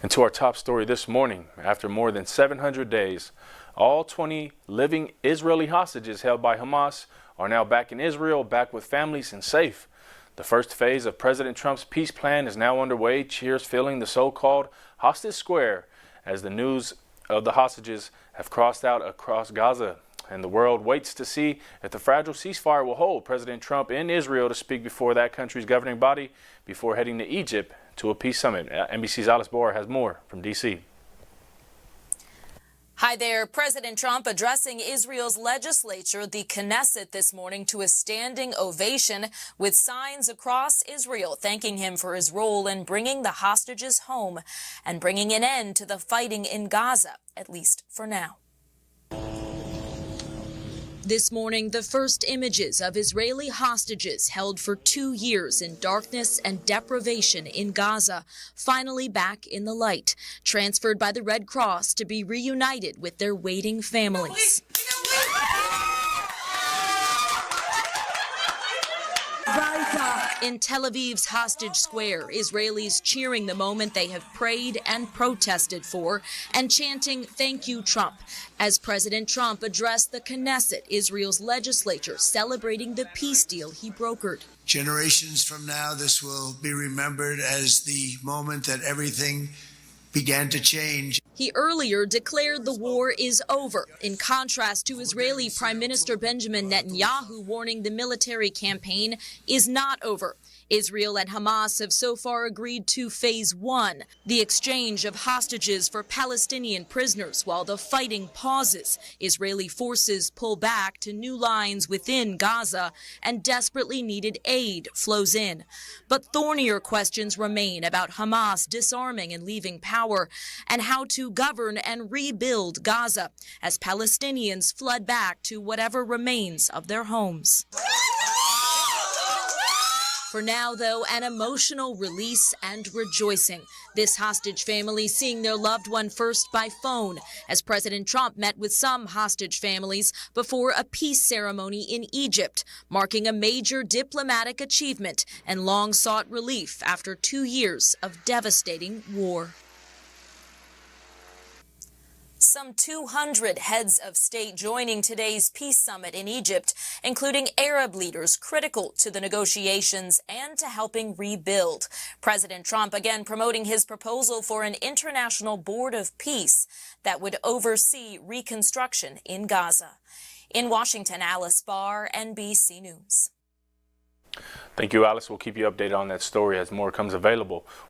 And to our top story this morning, after more than 700 days, all 20 living Israeli hostages held by Hamas are now back in Israel, back with families and safe. The first phase of President Trump's peace plan is now underway, cheers filling the so-called hostage square as the news of the hostages have crossed out across Gaza. And the world waits to see if the fragile ceasefire will hold President Trump in Israel to speak before that country's governing body before heading to Egypt to a peace summit. NBC's Alice Bohr has more from D.C. Hi there. President Trump addressing Israel's legislature, the Knesset, this morning to a standing ovation with signs across Israel thanking him for his role in bringing the hostages home and bringing an end to the fighting in Gaza, at least for now. This morning, the first images of Israeli hostages held for 2 years in darkness and deprivation in Gaza, finally back in the light, transferred by the Red Cross to be reunited with their waiting families. In Tel Aviv's Hostage Square, Israelis cheering the moment they have prayed and protested for and chanting, "Thank you, Trump," as President Trump addressed the Knesset, Israel's legislature, celebrating the peace deal he brokered. Generations from now, this will be remembered as the moment that everything began to change. He earlier declared the war is over, in contrast to Israeli Prime Minister Benjamin Netanyahu warning the military campaign is not over. Israel and Hamas have so far agreed to phase 1, the exchange of hostages for Palestinian prisoners while the fighting pauses. Israeli forces pull back to new lines within Gaza and desperately needed aid flows in. But thornier questions remain about Hamas disarming and leaving power and how to govern and rebuild Gaza as Palestinians flood back to whatever remains of their homes. For now, though, an emotional release and rejoicing. This hostage family seeing their loved one first by phone as President Trump met with some hostage families before a peace ceremony in Egypt, marking a major diplomatic achievement and long-sought relief after 2 years of devastating war. Some 200 heads of state joining today's peace summit in Egypt, including Arab leaders critical to the negotiations and to helping rebuild. President Trump again promoting his proposal for an international board of peace that would oversee reconstruction in Gaza. In Washington, Alice Bohr, NBC News. Thank you, Alice. We'll keep you updated on that story as more comes available.